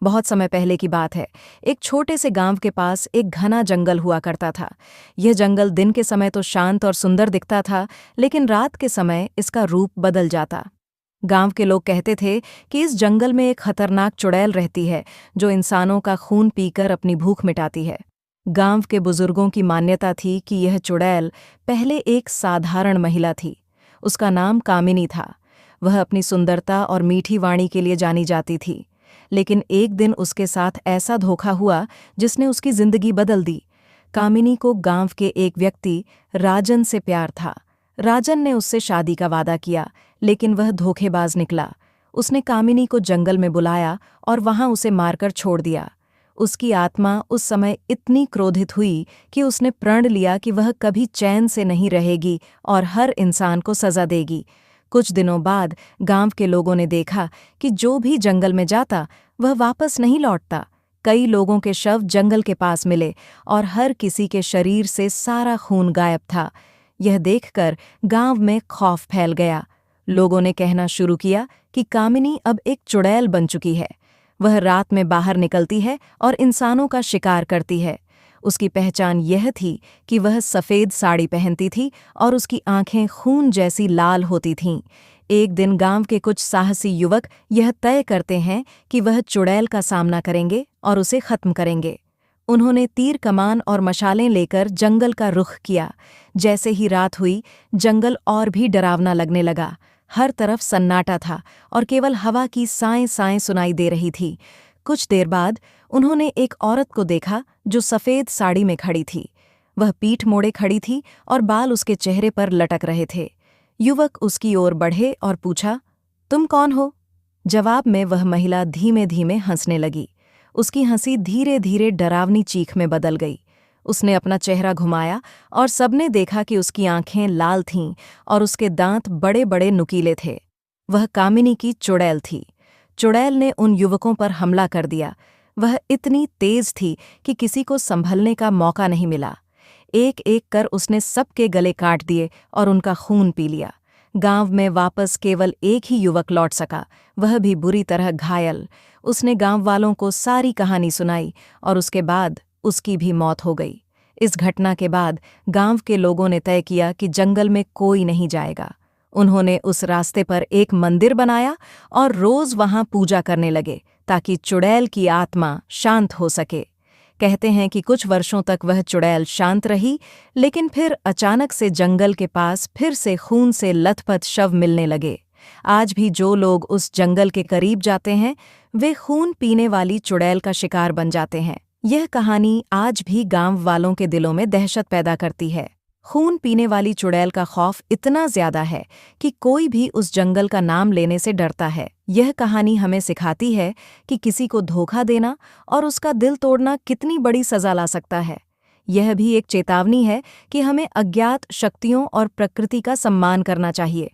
बहुत समय पहले की बात है। एक छोटे से गांव के पास एक घना जंगल हुआ करता था। यह जंगल दिन के समय तो शांत और सुंदर दिखता था, लेकिन रात के समय इसका रूप बदल जाता। गांव के लोग कहते थे कि इस जंगल में एक खतरनाक चुड़ैल रहती है, जो इंसानों का खून पीकर अपनी भूख मिटाती है। गांव के बुजुर्गों की मान्यता थी कि यह चुड़ैल पहले एक साधारण महिला थी। उसका नाम कामिनी था। वह अपनी सुंदरता और मीठी वाणी के लिए जानी जाती थी। लेकिन एक दिन उसके साथ ऐसा धोखा हुआ जिसने उसकी जिंदगी बदल दी। कामिनी को गांव के एक व्यक्ति राजन से प्यार था। राजन ने उससे शादी का वादा किया, लेकिन वह धोखेबाज निकला। उसने कामिनी को जंगल में बुलाया और वहां उसे मारकर छोड़ दिया। उसकी आत्मा उस समय इतनी क्रोधित हुई कि उसने प्रण लिया कि वह कभी चैन से नहीं रहेगी और हर इंसान को सजा देगी। कुछ दिनों बाद गांव के लोगों ने देखा कि जो भी जंगल में जाता वह वापस नहीं लौटता। कई लोगों के शव जंगल के पास मिले और हर किसी के शरीर से सारा खून गायब था। यह देखकर गांव में खौफ फैल गया। लोगों ने कहना शुरू किया कि कामिनी अब एक चुड़ैल बन चुकी है। वह रात में बाहर निकलती है और इंसानों का शिकार करती है। उसकी पहचान यह थी कि वह सफ़ेद साड़ी पहनती थी और उसकी आंखें खून जैसी लाल होती थीं। एक दिन गांव के कुछ साहसी युवक यह तय करते हैं कि वह चुड़ैल का सामना करेंगे और उसे खत्म करेंगे। उन्होंने तीर कमान और मशालें लेकर जंगल का रुख किया। जैसे ही रात हुई, जंगल और भी डरावना लगने लगा। हर तरफ सन्नाटा था और केवल हवा की साएं-साएं सुनाई दे रही थी। कुछ देर बाद उन्होंने एक औरत को देखा जो सफ़ेद साड़ी में खड़ी थी। वह पीठ मोड़े खड़ी थी और बाल उसके चेहरे पर लटक रहे थे। युवक उसकी ओर बढ़े और पूछा, तुम कौन हो? जवाब में वह महिला धीमे धीमे हंसने लगी। उसकी हंसी धीरे धीरे डरावनी चीख में बदल गई। उसने अपना चेहरा घुमाया और सबने देखा कि उसकी आंखें लाल थीं और उसके दांत बड़े बड़े नुकीले थे। वह कामिनी की चुड़ैल थी। चुड़ैल ने उन युवकों पर हमला कर दिया। वह इतनी तेज थी कि किसी को संभलने का मौका नहीं मिला। एक एक कर उसने सबके गले काट दिए और उनका खून पी लिया। गांव में वापस केवल एक ही युवक लौट सका, वह भी बुरी तरह घायल। उसने गांव वालों को सारी कहानी सुनाई और उसके बाद उसकी भी मौत हो गई। इस घटना के बाद गांव के लोगों ने तय किया कि जंगल में कोई नहीं जाएगा। उन्होंने उस रास्ते पर एक मंदिर बनाया और रोज वहां पूजा करने लगे ताकि चुड़ैल की आत्मा शांत हो सके। कहते हैं कि कुछ वर्षों तक वह चुड़ैल शांत रही, लेकिन फिर अचानक से जंगल के पास फिर से खून से लथपथ शव मिलने लगे। आज भी जो लोग उस जंगल के करीब जाते हैं, वे खून पीने वाली चुड़ैल का शिकार बन जाते हैं। यह कहानी आज भी गांव वालों के दिलों में दहशत पैदा करती है। खून पीने वाली चुड़ैल का खौफ इतना ज्यादा है कि कोई भी उस जंगल का नाम लेने से डरता है। यह कहानी हमें सिखाती है कि किसी को धोखा देना और उसका दिल तोड़ना कितनी बड़ी सजा ला सकता है। यह भी एक चेतावनी है कि हमें अज्ञात शक्तियों और प्रकृति का सम्मान करना चाहिए।